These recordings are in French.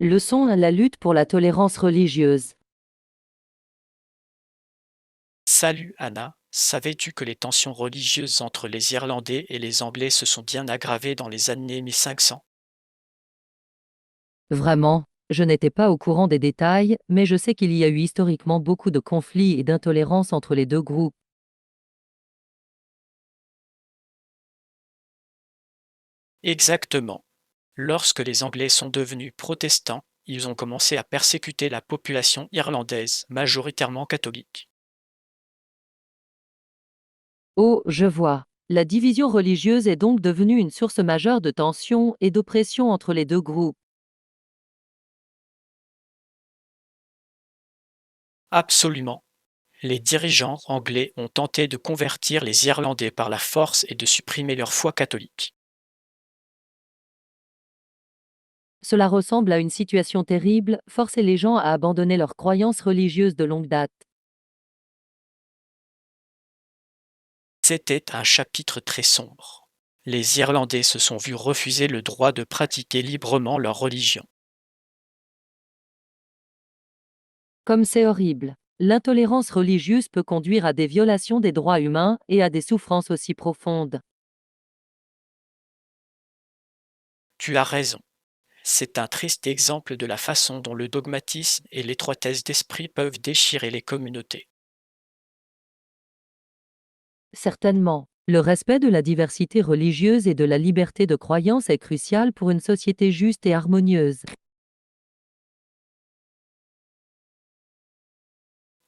Leçon la lutte pour la tolérance religieuse. Salut Anna, savais-tu que les tensions religieuses entre les Irlandais et les Anglais se sont bien aggravées dans les années 1500? Vraiment, je n'étais pas au courant des détails, mais je sais qu'il y a eu historiquement beaucoup de conflits et d'intolérance entre les deux groupes. Exactement. Lorsque les Anglais sont devenus protestants, ils ont commencé à persécuter la population irlandaise, majoritairement catholique. Oh, je vois. La division religieuse est donc devenue une source majeure de tension et d'oppression entre les deux groupes. Absolument. Les dirigeants anglais ont tenté de convertir les Irlandais par la force et de supprimer leur foi catholique. Cela ressemble à une situation terrible, forcer les gens à abandonner leurs croyances religieuses de longue date. C'était un chapitre très sombre. Les Irlandais se sont vus refuser le droit de pratiquer librement leur religion. Comme c'est horrible. L'intolérance religieuse peut conduire à des violations des droits humains et à des souffrances aussi profondes. Tu as raison. C'est un triste exemple de la façon dont le dogmatisme et l'étroitesse d'esprit peuvent déchirer les communautés. Certainement. Le respect de la diversité religieuse et de la liberté de croyance est crucial pour une société juste et harmonieuse.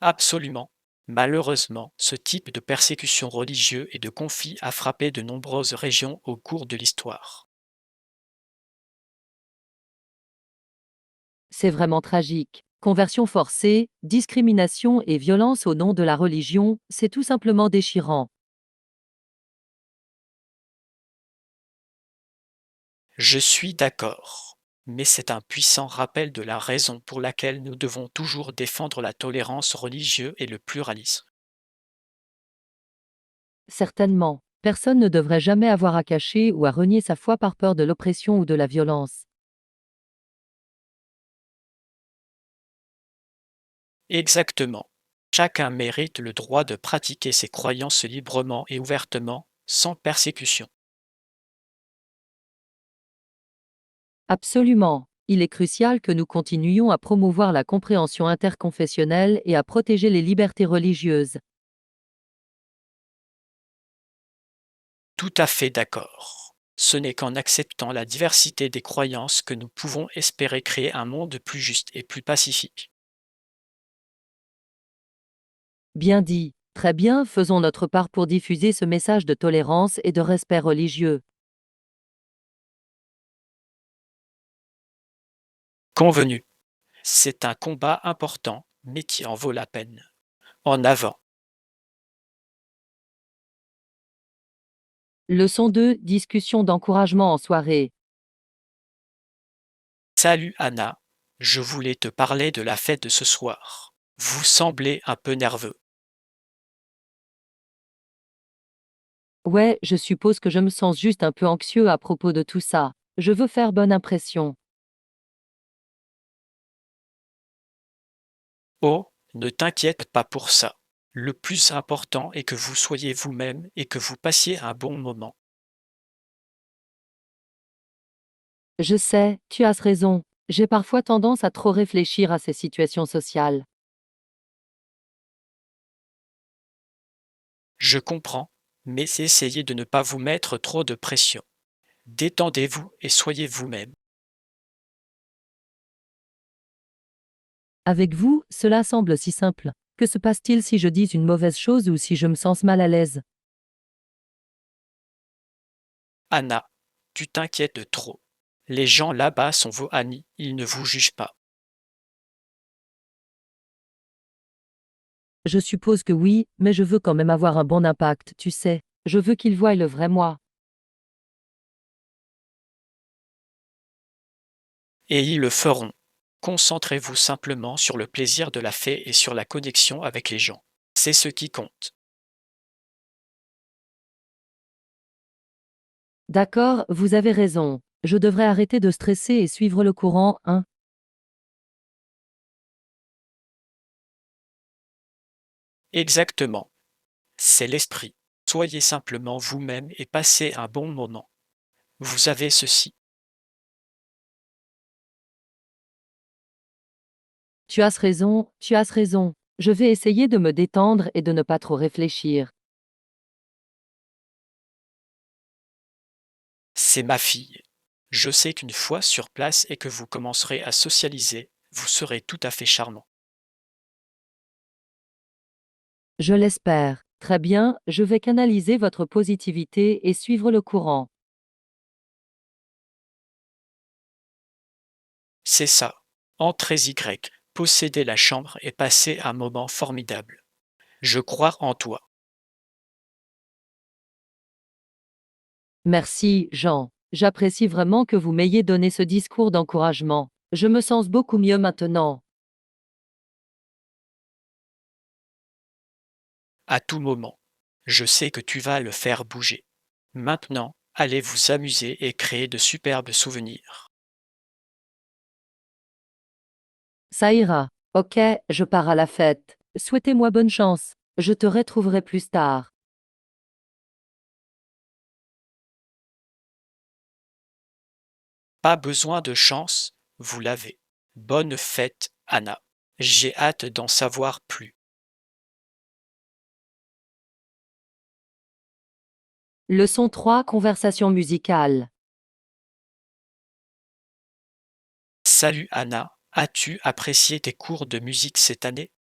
Absolument. Malheureusement, ce type de persécution religieuse et de conflit a frappé de nombreuses régions au cours de l'histoire. C'est vraiment tragique. Conversion forcée, discrimination et violence au nom de la religion, c'est tout simplement déchirant. Je suis d'accord, mais c'est un puissant rappel de la raison pour laquelle nous devons toujours défendre la tolérance religieuse et le pluralisme. Certainement. Personne ne devrait jamais avoir à cacher ou à renier sa foi par peur de l'oppression ou de la violence. Exactement. Chacun mérite le droit de pratiquer ses croyances librement et ouvertement, sans persécution. Absolument. Il est crucial que nous continuions à promouvoir la compréhension interconfessionnelle et à protéger les libertés religieuses. Tout à fait d'accord. Ce n'est qu'en acceptant la diversité des croyances que nous pouvons espérer créer un monde plus juste et plus pacifique. Bien dit. Très bien, faisons notre part pour diffuser ce message de tolérance et de respect religieux. Convenu. C'est un combat important, mais qui en vaut la peine. En avant. Leçon 2, discussion d'encouragement en soirée. Salut Anna, je voulais te parler de la fête de ce soir. Vous semblez un peu nerveux. Ouais, je suppose que je me sens juste un peu anxieux à propos de tout ça. Je veux faire bonne impression. Oh, ne t'inquiète pas pour ça. Le plus important est que vous soyez vous-même et que vous passiez un bon moment. Je sais, tu as raison. J'ai parfois tendance à trop réfléchir à ces situations sociales. Je comprends, mais essayez de ne pas vous mettre trop de pression. Détendez-vous et soyez vous-même. Avec vous, cela semble si simple. Que se passe-t-il si je dis une mauvaise chose ou si je me sens mal à l'aise? Anna, tu t'inquiètes trop. Les gens là-bas sont vos amis, ils ne vous jugent pas. Je suppose que oui, mais je veux quand même avoir un bon impact, tu sais. Je veux qu'ils voient le vrai moi. Et ils le feront. Concentrez-vous simplement sur le plaisir de la fête et sur la connexion avec les gens. C'est ce qui compte. D'accord, vous avez raison. Je devrais arrêter de stresser et suivre le courant, hein. Exactement, c'est l'esprit. Soyez simplement vous-même et passez un bon moment. Vous avez ceci. Tu as raison. Je vais essayer de me détendre et de ne pas trop réfléchir. C'est ma fille. Je sais qu'une fois sur place et que vous commencerez à socialiser, vous serez tout à fait charmant. Je l'espère. Très bien, je vais canaliser votre positivité et suivre le courant. C'est ça. Entrez Y, possédez la chambre et passez un moment formidable. Je crois en toi. Merci, Jean. J'apprécie vraiment que vous m'ayez donné ce discours d'encouragement. Je me sens beaucoup mieux maintenant. À tout moment. Je sais que tu vas le faire bouger. Maintenant, allez vous amuser et créer de superbes souvenirs. Ça ira. Ok, je pars à la fête. Souhaitez-moi bonne chance. Je te retrouverai plus tard. Pas besoin de chance, vous l'avez. Bonne fête, Anna. J'ai hâte d'en savoir plus. Leçon 3, conversation musicale. Salut Anna, as-tu apprécié tes cours de musique cette année?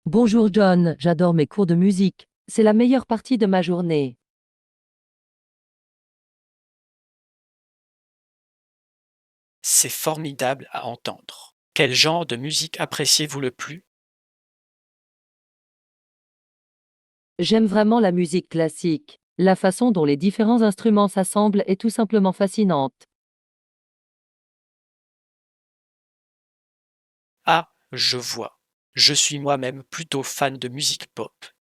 Bonjour John, j'adore mes cours de musique. C'est la meilleure partie de ma journée. C'est formidable à entendre. Quel genre de musique appréciez-vous le plus? J'aime vraiment la musique classique. La façon dont les différents instruments s'assemblent est tout simplement fascinante. Ah, je vois. Je suis moi-même plutôt fan de musique pop.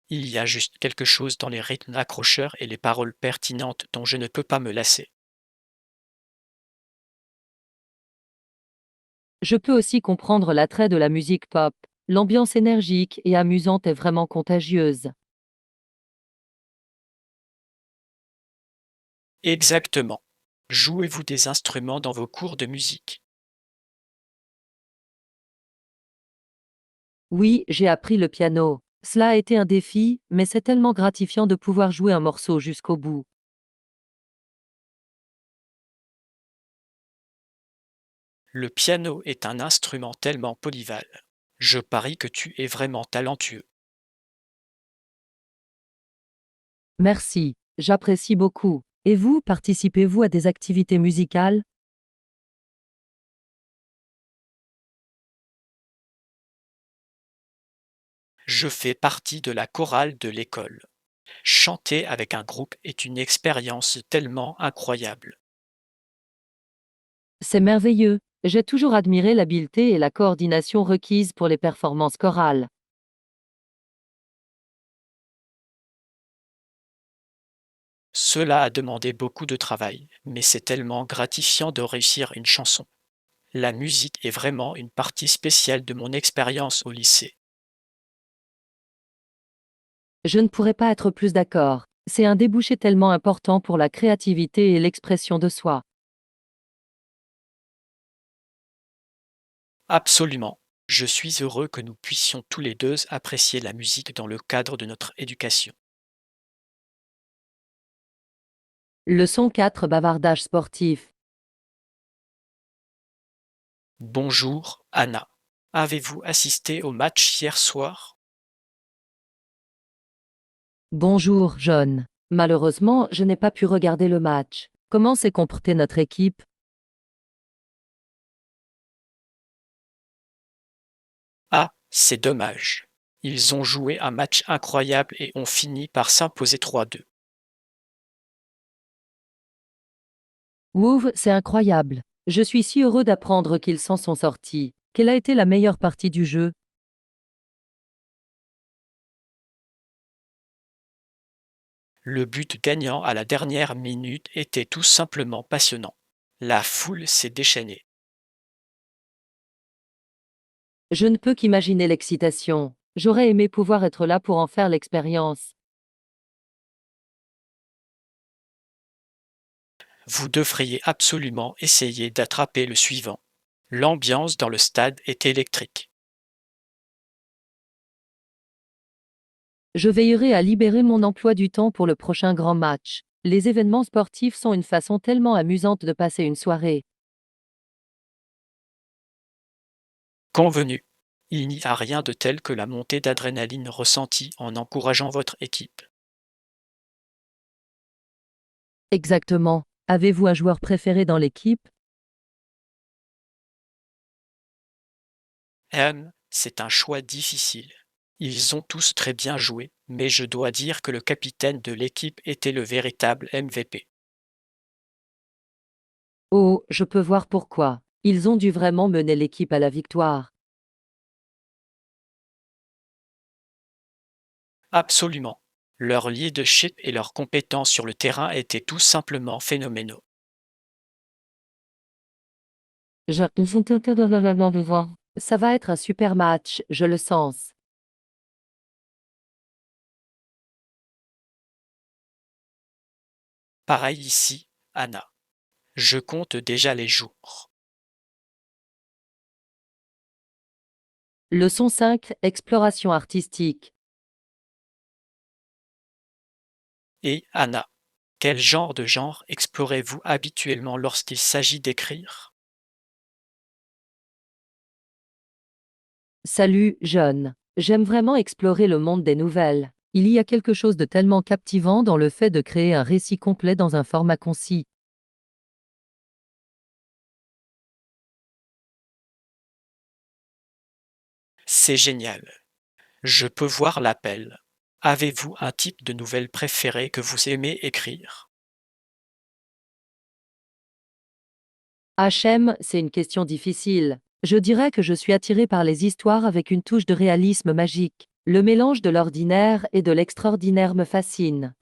Il y a juste quelque chose dans les rythmes accrocheurs et les paroles pertinentes dont je ne peux pas me lasser. Je peux aussi comprendre l'attrait de la musique pop. L'ambiance énergique et amusante est vraiment contagieuse. Exactement. Jouez-vous des instruments dans vos cours de musique? Oui, j'ai appris le piano. Cela a été un défi, mais c'est tellement gratifiant de pouvoir jouer un morceau jusqu'au bout. Le piano est un instrument tellement polyvalent. Je parie que tu es vraiment talentueux. Merci, j'apprécie beaucoup. Et vous, participez-vous à des activités musicales? Je fais partie de la chorale de l'école. Chanter avec un groupe est une expérience tellement incroyable. C'est merveilleux. J'ai toujours admiré l'habileté et la coordination requises pour les performances chorales. Cela a demandé beaucoup de travail, mais c'est tellement gratifiant de réussir une chanson. La musique est vraiment une partie spéciale de mon expérience au lycée. Je ne pourrais pas être plus d'accord. C'est un débouché tellement important pour la créativité et l'expression de soi. Absolument. Je suis heureux que nous puissions tous les deux apprécier la musique dans le cadre de notre éducation. Leçon 4, bavardage sportif. Bonjour, Anna. Avez-vous assisté au match hier soir? Bonjour, John. Malheureusement, je n'ai pas pu regarder le match. Comment s'est comportée notre équipe? Ah, c'est dommage. Ils ont joué un match incroyable et ont fini par s'imposer 3-2. Ouf, c'est incroyable. Je suis si heureux d'apprendre qu'ils s'en sont sortis. Quelle a été la meilleure partie du jeu? Le but gagnant à la dernière minute était tout simplement passionnant. La foule s'est déchaînée. Je ne peux qu'imaginer l'excitation. J'aurais aimé pouvoir être là pour en faire l'expérience. Vous devriez absolument essayer d'attraper le suivant. L'ambiance dans le stade est électrique. Je veillerai à libérer mon emploi du temps pour le prochain grand match. Les événements sportifs sont une façon tellement amusante de passer une soirée. Convenu. Il n'y a rien de tel que la montée d'adrénaline ressentie en encourageant votre équipe. Exactement. Avez-vous un joueur préféré dans l'équipe? C'est un choix difficile. Ils ont tous très bien joué, mais je dois dire que le capitaine de l'équipe était le véritable MVP. Oh, je peux voir pourquoi. Ils ont dû vraiment mener l'équipe à la victoire. Absolument. Leur leadership et leurs compétences sur le terrain étaient tout simplement phénoménaux. Ça va être un super match, je le sens. Pareil ici, Anna. Je compte déjà les jours. Leçon 5, exploration artistique. Et Anna, quel genre explorez-vous habituellement lorsqu'il s'agit d'écrire? Salut, John. J'aime vraiment explorer le monde des nouvelles. Il y a quelque chose de tellement captivant dans le fait de créer un récit complet dans un format concis. C'est génial. Je peux voir l'appel. Avez-vous un type de nouvelle préféré que vous aimez écrire? HM, c'est une question difficile. Je dirais que je suis attiré par les histoires avec une touche de réalisme magique. Le mélange de l'ordinaire et de l'extraordinaire me fascine.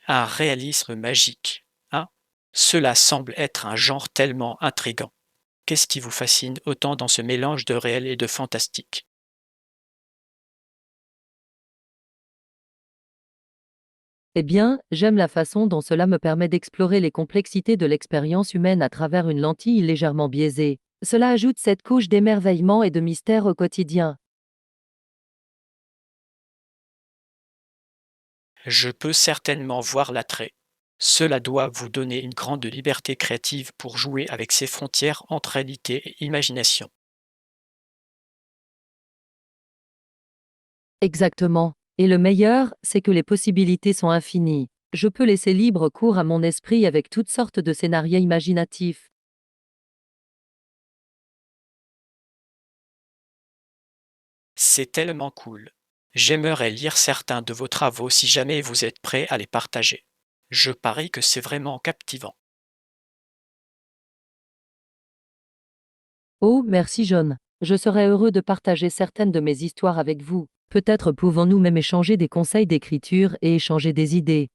Un réalisme magique, hein? Cela semble être un genre tellement intrigant. Qu'est-ce qui vous fascine autant dans ce mélange de réel et de fantastique? Eh bien, j'aime la façon dont cela me permet d'explorer les complexités de l'expérience humaine à travers une lentille légèrement biaisée. Cela ajoute cette couche d'émerveillement et de mystère au quotidien. Je peux certainement voir l'attrait. Cela doit vous donner une grande liberté créative pour jouer avec ces frontières entre réalité et imagination. Exactement. Et le meilleur, c'est que les possibilités sont infinies. Je peux laisser libre cours à mon esprit avec toutes sortes de scénarios imaginatifs. C'est tellement cool. J'aimerais lire certains de vos travaux si jamais vous êtes prêt à les partager. Je parie que c'est vraiment captivant. Oh, merci John. Je serais heureux de partager certaines de mes histoires avec vous. Peut-être pouvons-nous même échanger des conseils d'écriture et échanger des idées.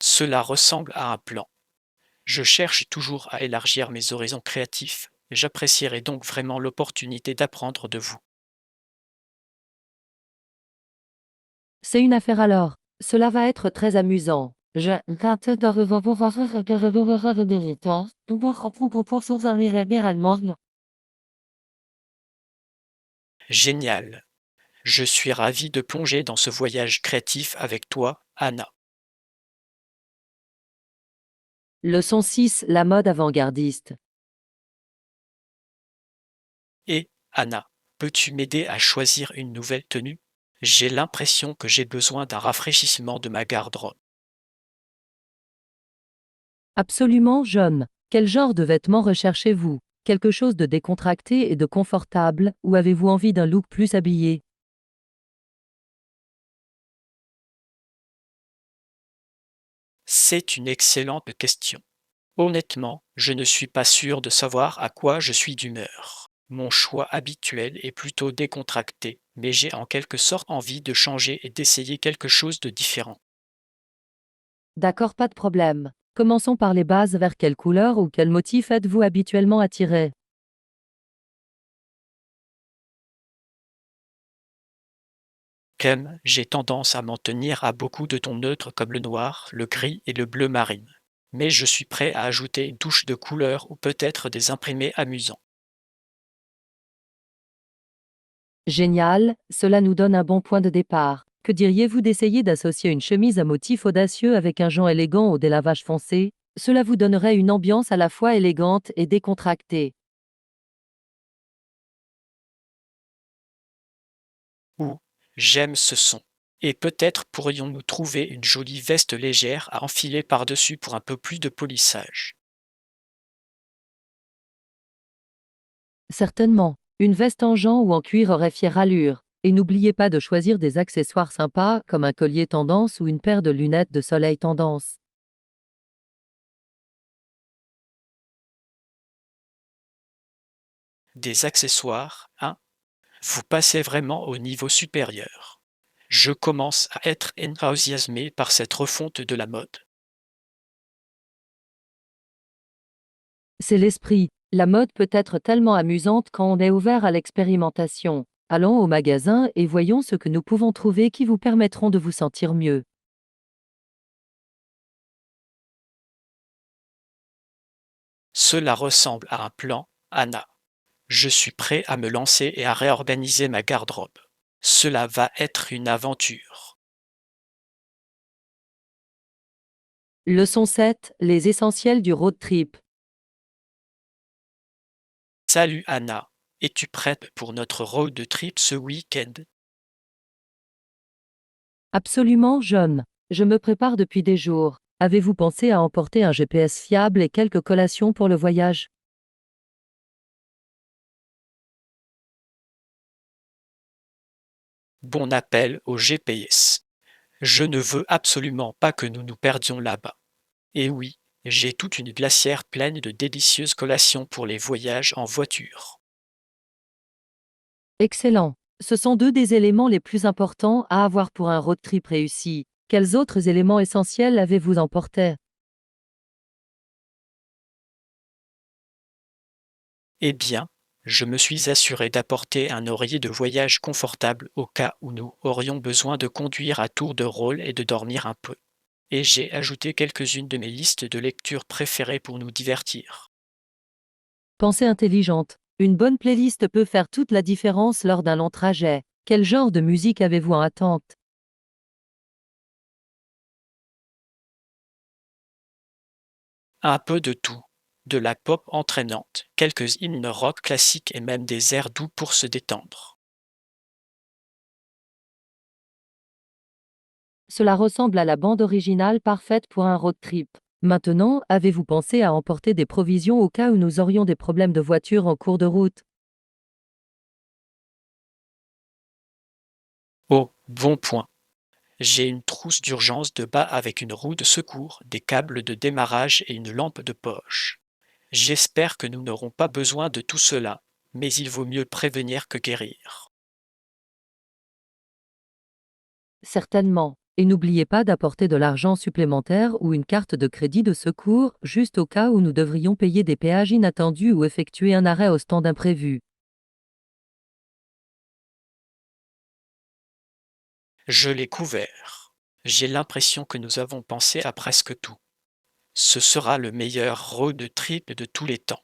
Cela ressemble à un plan. Je cherche toujours à élargir mes horizons créatifs. J'apprécierais donc vraiment l'opportunité d'apprendre de vous. C'est une affaire alors. Cela va être très amusant. Génial. Je suis ravi de plonger dans ce voyage créatif avec toi, Anna. Leçon 6, la mode avant-gardiste. Et, Anna, peux-tu m'aider à choisir une nouvelle tenue? J'ai l'impression que j'ai besoin d'un rafraîchissement de ma garde-robe. Absolument, John. Quel genre de vêtements recherchez-vous? Quelque chose de décontracté et de confortable, ou avez-vous envie d'un look plus habillé? C'est une excellente question. Honnêtement, je ne suis pas sûr de savoir à quoi je suis d'humeur. Mon choix habituel est plutôt décontracté, mais j'ai en quelque sorte envie de changer et d'essayer quelque chose de différent. D'accord, pas de problème. Commençons par les bases. Vers quelle couleur ou quel motif êtes-vous habituellement attiré? J'ai tendance à m'en tenir à beaucoup de tons neutres comme le noir, le gris et le bleu marine. Mais je suis prêt à ajouter une touche de couleur ou peut-être des imprimés amusants. Génial, cela nous donne un bon point de départ. Que diriez-vous d'essayer d'associer une chemise à motif audacieux avec un jean élégant au délavage foncé? Cela vous donnerait une ambiance à la fois élégante et décontractée. Ou j'aime ce son. Et peut-être pourrions-nous trouver une jolie veste légère à enfiler par-dessus pour un peu plus de polissage. Certainement, une veste en jean ou en cuir aurait fière allure. Et n'oubliez pas de choisir des accessoires sympas comme un collier tendance ou une paire de lunettes de soleil tendance. Des accessoires, hein? Vous passez vraiment au niveau supérieur. Je commence à être enthousiasmé par cette refonte de la mode. C'est l'esprit. La mode peut être tellement amusante quand on est ouvert à l'expérimentation. Allons au magasin et voyons ce que nous pouvons trouver qui vous permettront de vous sentir mieux. Cela ressemble à un plan, Anna. Je suis prêt à me lancer et à réorganiser ma garde-robe. Cela va être une aventure. Leçon 7, les essentiels du road trip. Salut Anna, es-tu prête pour notre road trip ce week-end? Absolument, John. Je me prépare depuis des jours. Avez-vous pensé à emporter un GPS fiable et quelques collations pour le voyage? Bon appel au GPS. Je ne veux absolument pas que nous nous perdions là-bas. Et oui, j'ai toute une glacière pleine de délicieuses collations pour les voyages en voiture. Excellent. Ce sont deux des éléments les plus importants à avoir pour un road trip réussi. Quels autres éléments essentiels avez-vous emporté? Eh bien, je me suis assuré d'apporter un oreiller de voyage confortable au cas où nous aurions besoin de conduire à tour de rôle et de dormir un peu. Et j'ai ajouté quelques-unes de mes listes de lectures préférées pour nous divertir. Pensée intelligente. Une bonne playlist peut faire toute la différence lors d'un long trajet. Quel genre de musique avez-vous en attente? Un peu de tout, de la pop entraînante, quelques hymnes rock classiques et même des airs doux pour se détendre. Cela ressemble à la bande originale parfaite pour un road trip. Maintenant, avez-vous pensé à emporter des provisions au cas où nous aurions des problèmes de voiture en cours de route? Oh, bon point. J'ai une trousse d'urgence de bas avec une roue de secours, des câbles de démarrage et une lampe de poche. J'espère que nous n'aurons pas besoin de tout cela, mais il vaut mieux prévenir que guérir. Certainement. Et n'oubliez pas d'apporter de l'argent supplémentaire ou une carte de crédit de secours, juste au cas où nous devrions payer des péages inattendus ou effectuer un arrêt au stand imprévu. Je l'ai couvert. J'ai l'impression que nous avons pensé à presque tout. Ce sera le meilleur road trip de tous les temps.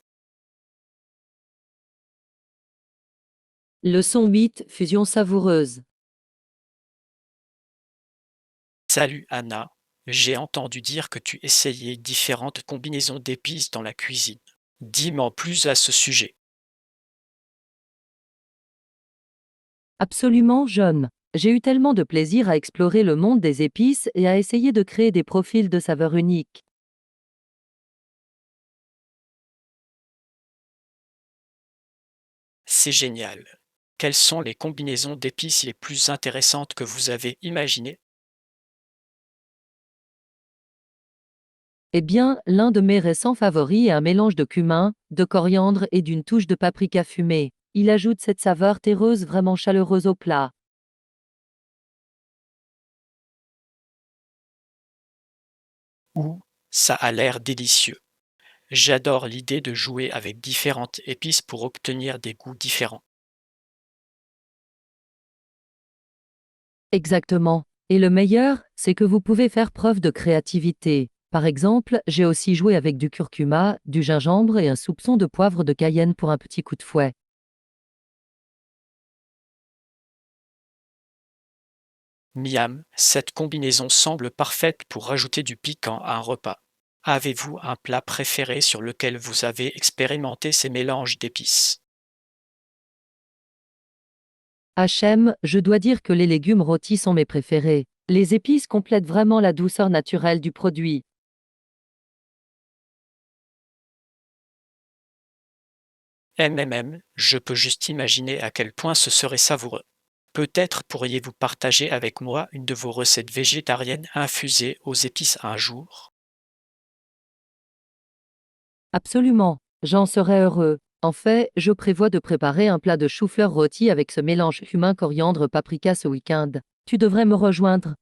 Leçon 8, fusion savoureuse. Salut Anna, j'ai entendu dire que tu essayais différentes combinaisons d'épices dans la cuisine. Dis-moi plus à ce sujet. Absolument, John. J'ai eu tellement de plaisir à explorer le monde des épices et à essayer de créer des profils de saveurs uniques. C'est génial. Quelles sont les combinaisons d'épices les plus intéressantes que vous avez imaginées? Eh bien, l'un de mes récents favoris est un mélange de cumin, de coriandre et d'une touche de paprika fumée. Il ajoute cette saveur terreuse vraiment chaleureuse au plat. Ouh, ça a l'air délicieux. J'adore l'idée de jouer avec différentes épices pour obtenir des goûts différents. Exactement. Et le meilleur, c'est que vous pouvez faire preuve de créativité. Par exemple, j'ai aussi joué avec du curcuma, du gingembre et un soupçon de poivre de Cayenne pour un petit coup de fouet. Miam, cette combinaison semble parfaite pour rajouter du piquant à un repas. Avez-vous un plat préféré sur lequel vous avez expérimenté ces mélanges d'épices? Hachem, je dois dire que les légumes rôtis sont mes préférés. Les épices complètent vraiment la douceur naturelle du produit. Je peux juste imaginer à quel point ce serait savoureux. Peut-être pourriez-vous partager avec moi une de vos recettes végétariennes infusées aux épices un jour? Absolument, j'en serais heureux. En fait, je prévois de préparer un plat de chou-fleur rôti avec ce mélange cumin coriandre paprika ce week-end. Tu devrais me rejoindre.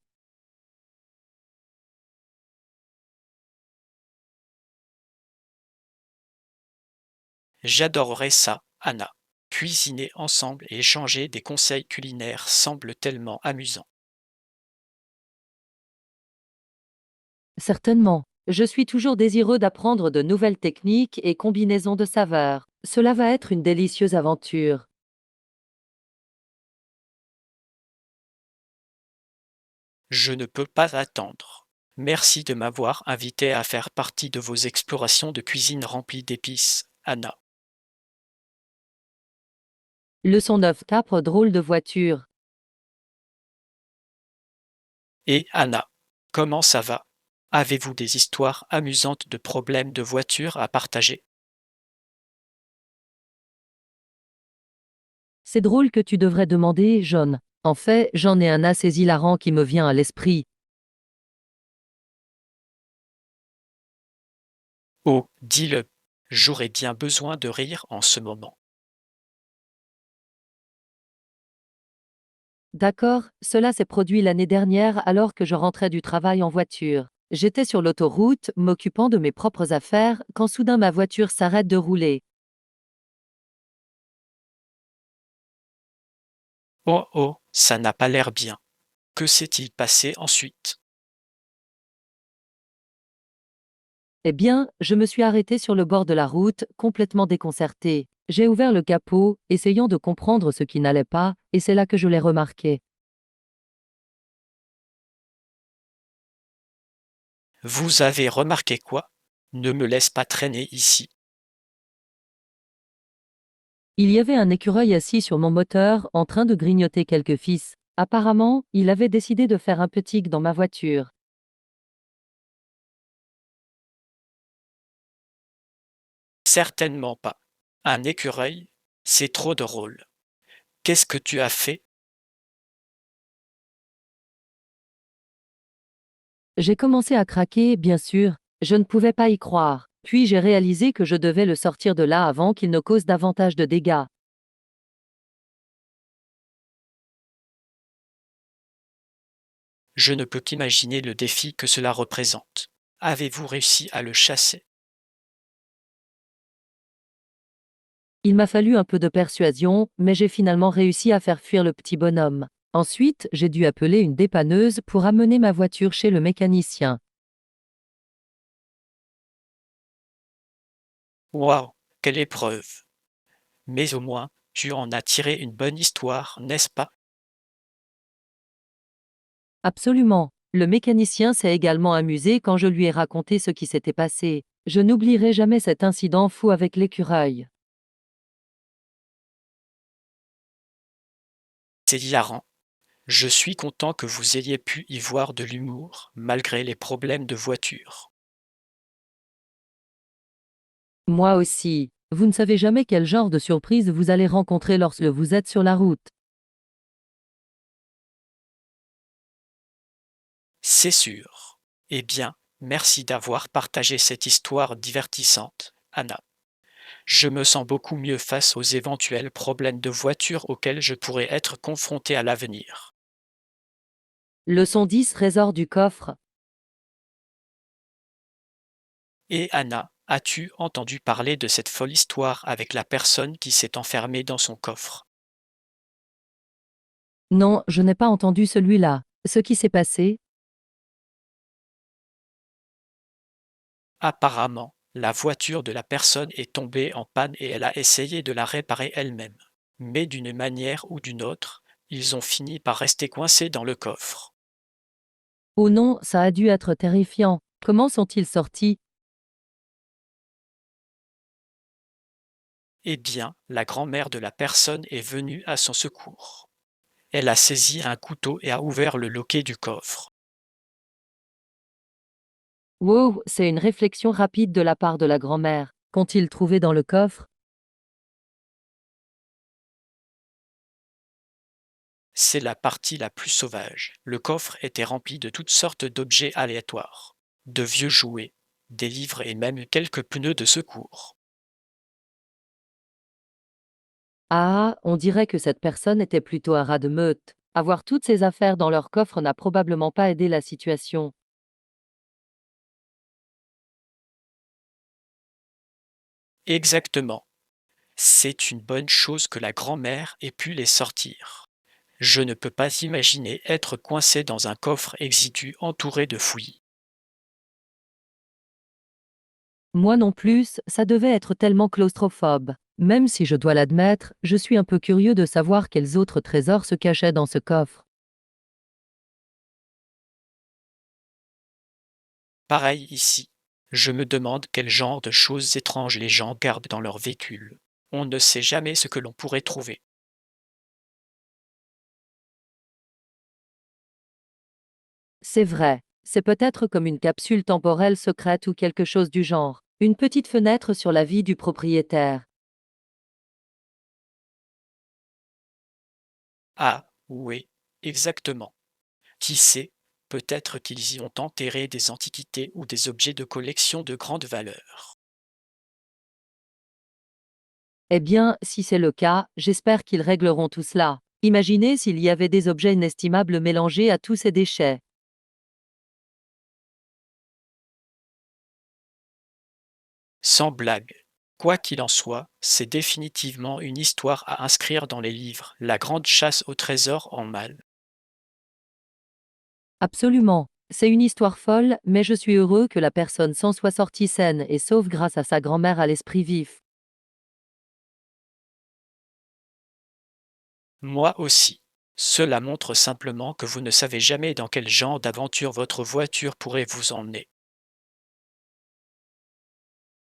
J'adorerais ça, Anna. Cuisiner ensemble et échanger des conseils culinaires semble tellement amusant. Certainement. Je suis toujours désireux d'apprendre de nouvelles techniques et combinaisons de saveurs. Cela va être une délicieuse aventure. Je ne peux pas attendre. Merci de m'avoir invité à faire partie de vos explorations de cuisine remplies d'épices, Anna. Leçon 9 Capre drôle de voiture. Et Anna, comment ça va? Avez-vous des histoires amusantes de problèmes de voiture à partager? C'est drôle que tu devrais demander, John. En fait, j'en ai un assez hilarant qui me vient à l'esprit. Oh, dis-le, j'aurais bien besoin de rire en ce moment. D'accord, cela s'est produit l'année dernière alors que je rentrais du travail en voiture. J'étais sur l'autoroute, m'occupant de mes propres affaires, quand soudain ma voiture s'arrête de rouler. Oh oh, ça n'a pas l'air bien. Que s'est-il passé ensuite? Eh bien, je me suis arrêté sur le bord de la route, complètement déconcerté. J'ai ouvert le capot, essayant de comprendre ce qui n'allait pas, et c'est là que je l'ai remarqué. Vous avez remarqué quoi? Ne me laisse pas traîner ici. Il y avait un écureuil assis sur mon moteur, en train de grignoter quelques fils. Apparemment, il avait décidé de faire un petit dans ma voiture. Certainement pas. Un écureuil, c'est trop drôle. Qu'est-ce que tu as fait? J'ai commencé à craquer, bien sûr. Je ne pouvais pas y croire. Puis j'ai réalisé que je devais le sortir de là avant qu'il ne cause davantage de dégâts. Je ne peux qu'imaginer le défi que cela représente. Avez-vous réussi à le chasser? Il m'a fallu un peu de persuasion, mais j'ai finalement réussi à faire fuir le petit bonhomme. Ensuite, j'ai dû appeler une dépanneuse pour amener ma voiture chez le mécanicien. Waouh, quelle épreuve! Mais au moins, tu en as tiré une bonne histoire, n'est-ce pas? Absolument. Le mécanicien s'est également amusé quand je lui ai raconté ce qui s'était passé. Je n'oublierai jamais cet incident fou avec l'écureuil. C'est hilarant. Je suis content que vous ayez pu y voir de l'humour, malgré les problèmes de voiture. Moi aussi. Vous ne savez jamais quel genre de surprise vous allez rencontrer lorsque vous êtes sur la route. C'est sûr. Eh bien, merci d'avoir partagé cette histoire divertissante, Anna. Je me sens beaucoup mieux face aux éventuels problèmes de voiture auxquels je pourrais être confronté à l'avenir. Leçon 10 Trésor du coffre. Et Anna, as-tu entendu parler de cette folle histoire avec la personne qui s'est enfermée dans son coffre? Non, je n'ai pas entendu celui-là. Ce qui s'est passé? Apparemment, la voiture de la personne est tombée en panne et elle a essayé de la réparer elle-même. Mais d'une manière ou d'une autre, ils ont fini par rester coincés dans le coffre. Oh non, ça a dû être terrifiant. Comment sont-ils sortis? Eh bien, la grand-mère de la personne est venue à son secours. Elle a saisi un couteau et a ouvert le loquet du coffre. Wow, c'est une réflexion rapide de la part de la grand-mère. Qu'ont-ils trouvé dans le coffre? C'est la partie la plus sauvage. Le coffre était rempli de toutes sortes d'objets aléatoires. De vieux jouets, des livres et même quelques pneus de secours. Ah, on dirait que cette personne était plutôt un rat de meute. Avoir toutes ces affaires dans leur coffre n'a probablement pas aidé la situation. Exactement. C'est une bonne chose que la grand-mère ait pu les sortir. Je ne peux pas imaginer être coincé dans un coffre exigu entouré de fouillis. Moi non plus, ça devait être tellement claustrophobe. Même si je dois l'admettre, je suis un peu curieux de savoir quels autres trésors se cachaient dans ce coffre. Pareil ici. Je me demande quel genre de choses étranges les gens gardent dans leur véhicule. On ne sait jamais ce que l'on pourrait trouver. C'est vrai, c'est peut-être comme une capsule temporelle secrète ou quelque chose du genre. Une petite fenêtre sur la vie du propriétaire. Ah, oui, exactement. Qui sait, peut-être qu'ils y ont enterré des antiquités ou des objets de collection de grande valeur. Eh bien, si c'est le cas, j'espère qu'ils régleront tout cela. Imaginez s'il y avait des objets inestimables mélangés à tous ces déchets. Sans blague. Quoi qu'il en soit, c'est définitivement une histoire à inscrire dans les livres, la grande chasse au trésor en mal. Absolument. C'est une histoire folle, mais je suis heureux que la personne s'en soit sortie saine et sauve grâce à sa grand-mère à l'esprit vif. Moi aussi. Cela montre simplement que vous ne savez jamais dans quel genre d'aventure votre voiture pourrait vous emmener.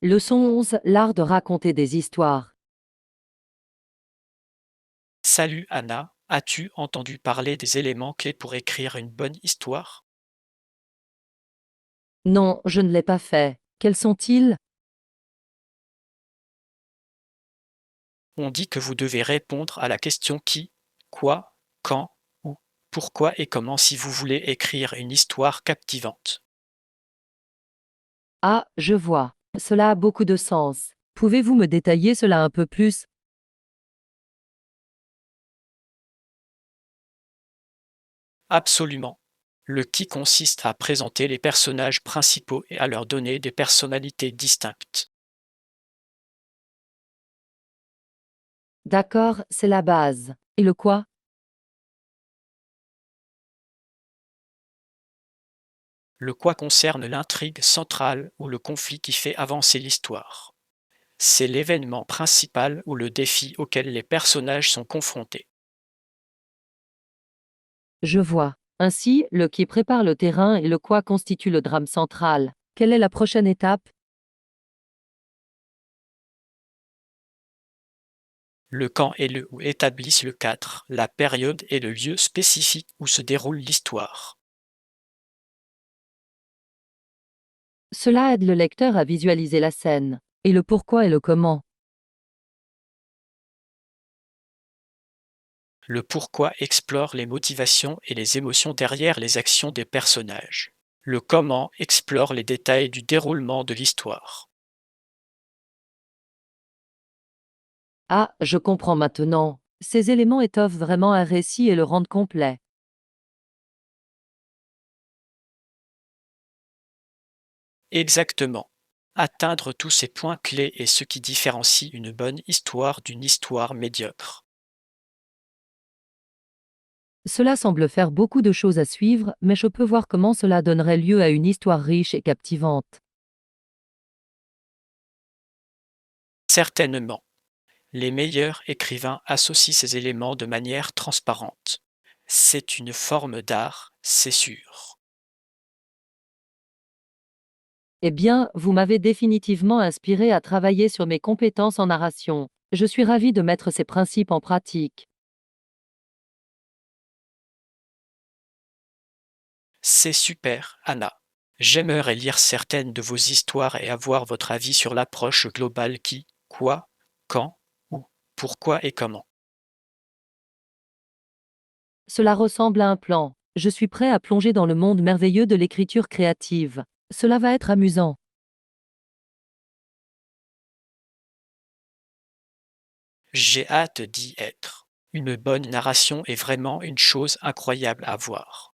Leçon 11, l'art de raconter des histoires. Salut Anna, as-tu entendu parler des éléments clés pour écrire une bonne histoire? Non, je ne l'ai pas fait. Quels sont-ils? On dit que vous devez répondre à la question qui, quoi, quand, où, pourquoi et comment si vous voulez écrire une histoire captivante. Ah, je vois. Cela a beaucoup de sens. Pouvez-vous me détailler cela un peu plus? Absolument. Le qui consiste à présenter les personnages principaux et à leur donner des personnalités distinctes. D'accord, c'est la base. Et le quoi? Le quoi concerne l'intrigue centrale ou le conflit qui fait avancer l'histoire. C'est l'événement principal ou le défi auquel les personnages sont confrontés. Je vois. Ainsi, le qui prépare le terrain et le quoi constitue le drame central. Quelle est la prochaine étape? Le quand et le où établissent le cadre, la période et le lieu spécifique où se déroule l'histoire. Cela aide le lecteur à visualiser la scène. Et le pourquoi et le comment. Le pourquoi explore les motivations et les émotions derrière les actions des personnages. Le comment explore les détails du déroulement de l'histoire. Ah, je comprends maintenant. Ces éléments étoffent vraiment un récit et le rendent complet. Exactement. Atteindre tous ces points clés est ce qui différencie une bonne histoire d'une histoire médiocre. Cela semble faire beaucoup de choses à suivre, mais je peux voir comment cela donnerait lieu à une histoire riche et captivante. Certainement, les meilleurs écrivains associent ces éléments de manière transparente. C'est une forme d'art, c'est sûr. Eh bien, vous m'avez définitivement inspiré à travailler sur mes compétences en narration. Je suis ravi de mettre ces principes en pratique. C'est super, Anna. J'aimerais lire certaines de vos histoires et avoir votre avis sur l'approche globale qui, quoi, quand, où, pourquoi et comment. Cela ressemble à un plan. Je suis prêt à plonger dans le monde merveilleux de l'écriture créative. Cela va être amusant. J'ai hâte d'y être. Une bonne narration est vraiment une chose incroyable à voir.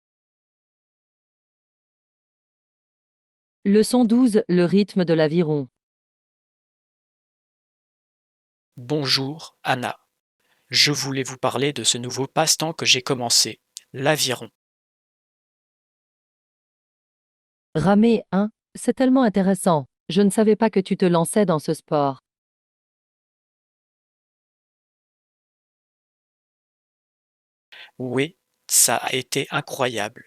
Leçon 12. Le rythme de l'aviron. Bonjour, Anna. Je voulais vous parler de ce nouveau passe-temps que j'ai commencé, l'aviron. Ramer, hein? C'est tellement intéressant. Je ne savais pas que tu te lançais dans ce sport. Oui, ça a été incroyable.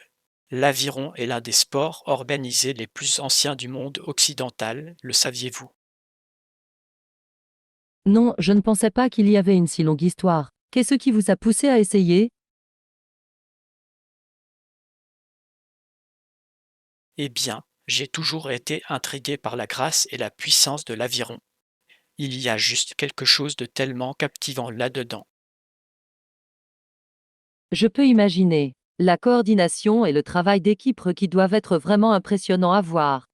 L'aviron est l'un des sports organisés les plus anciens du monde occidental, le saviez-vous? Non, je ne pensais pas qu'il y avait une si longue histoire. Qu'est-ce qui vous a poussé à essayer? Eh bien, j'ai toujours été intrigué par la grâce et la puissance de l'aviron. Il y a juste quelque chose de tellement captivant là-dedans. Je peux imaginer. La coordination et le travail d'équipe qui doivent être vraiment impressionnants à voir.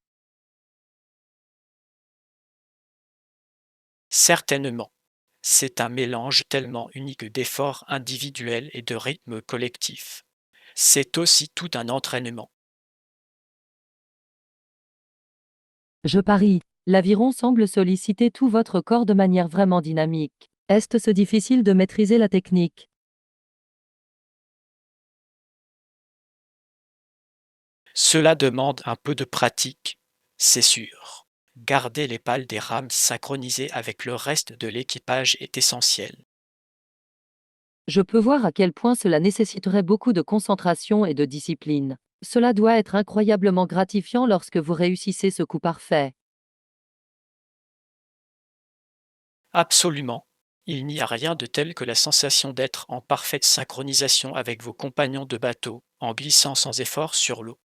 Certainement. C'est un mélange tellement unique d'efforts individuels et de rythme collectif. C'est aussi tout un entraînement. Je parie. L'aviron semble solliciter tout votre corps de manière vraiment dynamique. Est-ce difficile de maîtriser la technique? Cela demande un peu de pratique, c'est sûr. Garder les pales des rames synchronisées avec le reste de l'équipage est essentiel. Je peux voir à quel point cela nécessiterait beaucoup de concentration et de discipline. Cela doit être incroyablement gratifiant lorsque vous réussissez ce coup parfait. Absolument. Il n'y a rien de tel que la sensation d'être en parfaite synchronisation avec vos compagnons de bateau, en glissant sans effort sur l'eau.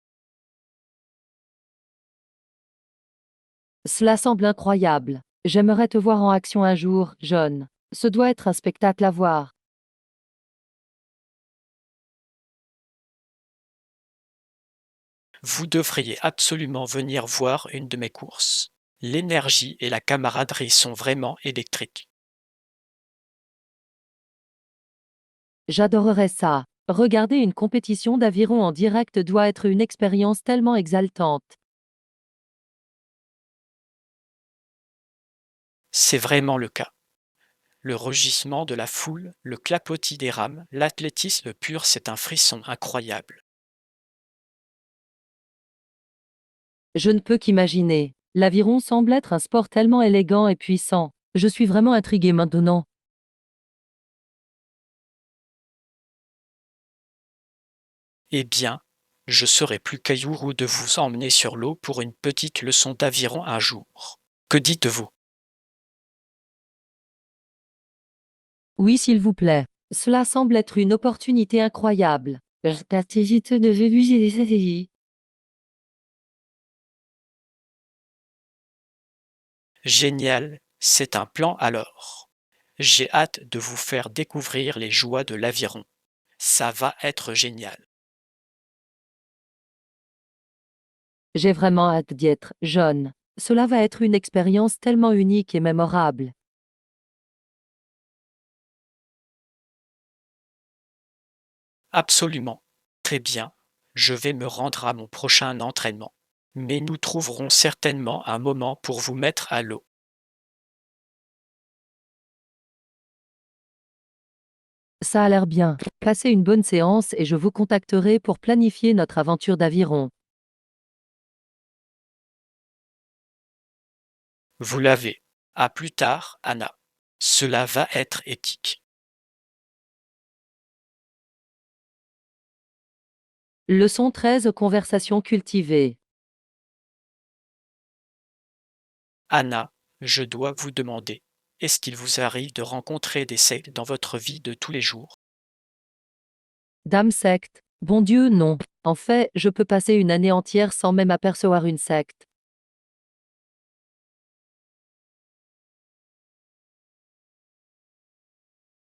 Cela semble incroyable. J'aimerais te voir en action un jour, John. Ce doit être un spectacle à voir. Vous devriez absolument venir voir une de mes courses. L'énergie et la camaraderie sont vraiment électriques. J'adorerais ça. Regarder une compétition d'aviron en direct doit être une expérience tellement exaltante. C'est vraiment le cas. Le rugissement de la foule, le clapotis des rames, l'athlétisme pur, c'est un frisson incroyable. Je ne peux qu'imaginer. L'aviron semble être un sport tellement élégant et puissant. Je suis vraiment intrigué maintenant. Eh bien, je serais plus qu'heureux de vous emmener sur l'eau pour une petite leçon d'aviron un jour. Que dites-vous? Oui, s'il vous plaît. Cela semble être une opportunité incroyable. Stratégie de réviser les stratégies. Génial, c'est un plan alors. J'ai hâte de vous faire découvrir les joies de l'aviron. Ça va être génial. J'ai vraiment hâte d'y être, John. Cela va être une expérience tellement unique et mémorable. Absolument. Très bien. Je vais me rendre à mon prochain entraînement. Mais nous trouverons certainement un moment pour vous mettre à l'eau. Ça a l'air bien. Passez une bonne séance et je vous contacterai pour planifier notre aventure d'aviron. Vous l'avez. À plus tard, Anna. Cela va être éthique. Leçon 13. Conversation cultivée. Anna, je dois vous demander, est-ce qu'il vous arrive de rencontrer des sectes dans votre vie de tous les jours? Dame secte. Bon Dieu, non. En fait, je peux passer une année entière sans même apercevoir une secte.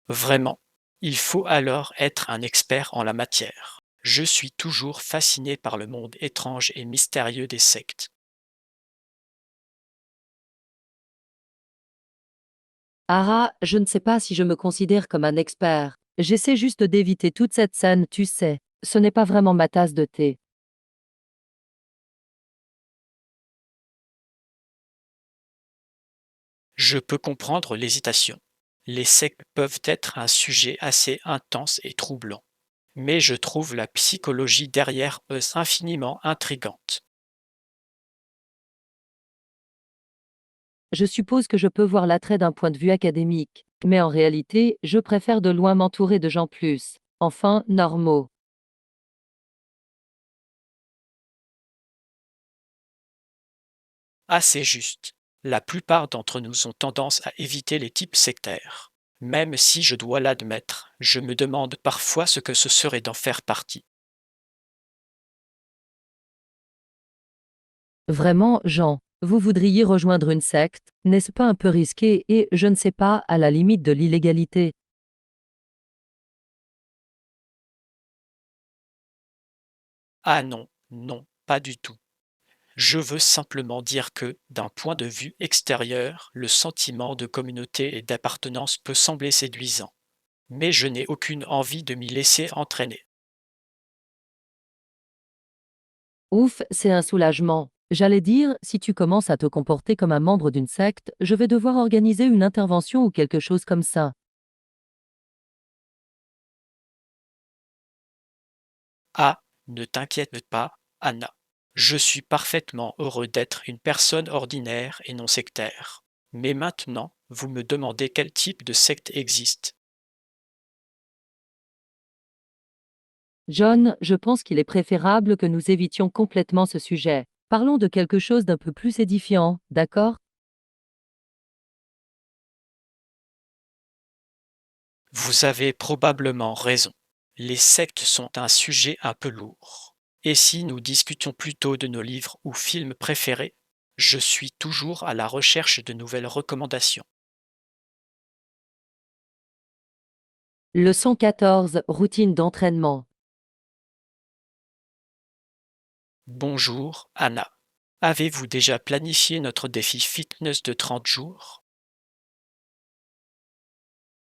Vraiment, il faut alors être un expert en la matière. Je suis toujours fasciné par le monde étrange et mystérieux des sectes. Ara, je ne sais pas si je me considère comme un expert. J'essaie juste d'éviter toute cette scène, tu sais. Ce n'est pas vraiment ma tasse de thé. Je peux comprendre l'hésitation. Les sectes peuvent être un sujet assez intense et troublant, mais je trouve la psychologie derrière eux infiniment intrigante. Je suppose que je peux voir l'attrait d'un point de vue académique. Mais en réalité, je préfère de loin m'entourer de gens plus, enfin, normaux. Assez juste. La plupart d'entre nous ont tendance à éviter les types sectaires. Même si je dois l'admettre, je me demande parfois ce que ce serait d'en faire partie. Vraiment, Jean, vous voudriez rejoindre une secte, n'est-ce pas un peu risqué et, je ne sais pas, à la limite de l'illégalité? Ah non, non, pas du tout. Je veux simplement dire que, d'un point de vue extérieur, le sentiment de communauté et d'appartenance peut sembler séduisant. Mais je n'ai aucune envie de m'y laisser entraîner. Ouf, c'est un soulagement. J'allais dire, si tu commences à te comporter comme un membre d'une secte, je vais devoir organiser une intervention ou quelque chose comme ça. Ah, ne t'inquiète pas, Anna. Je suis parfaitement heureux d'être une personne ordinaire et non sectaire. Mais maintenant, vous me demandez quel type de secte existe. John, je pense qu'il est préférable que nous évitions complètement ce sujet. Parlons de quelque chose d'un peu plus édifiant, d'accord? Vous avez probablement raison. Les sectes sont un sujet un peu lourd. Et si nous discutions plutôt de nos livres ou films préférés, je suis toujours à la recherche de nouvelles recommandations. Leçon 14. Routine d'entraînement. Bonjour, Anna. Avez-vous déjà planifié notre défi fitness de 30 jours?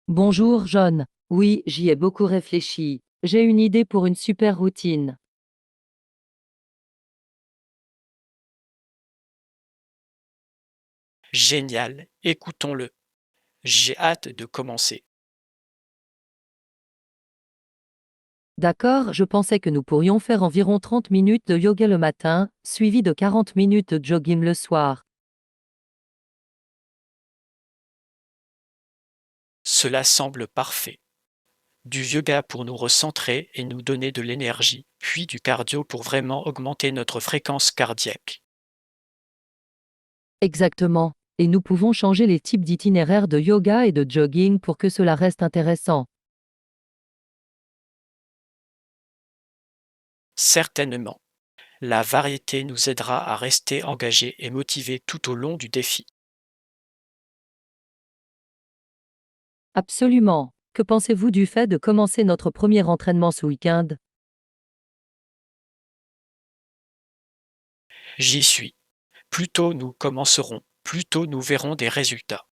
Bonjour, John. Oui, j'y ai beaucoup réfléchi. J'ai une idée pour une super routine. Génial, écoutons-le. J'ai hâte de commencer. D'accord, je pensais que nous pourrions faire environ 30 minutes de yoga le matin, suivi de 40 minutes de jogging le soir. Cela semble parfait. Du yoga pour nous recentrer et nous donner de l'énergie, puis du cardio pour vraiment augmenter notre fréquence cardiaque. Exactement. Et nous pouvons changer les types d'itinéraires de yoga et de jogging pour que cela reste intéressant. Certainement, la variété nous aidera à rester engagés et motivés tout au long du défi. Absolument. Que pensez-vous du fait de commencer notre premier entraînement ce week-end? J'y suis. Plus tôt nous commencerons, plus tôt nous verrons des résultats.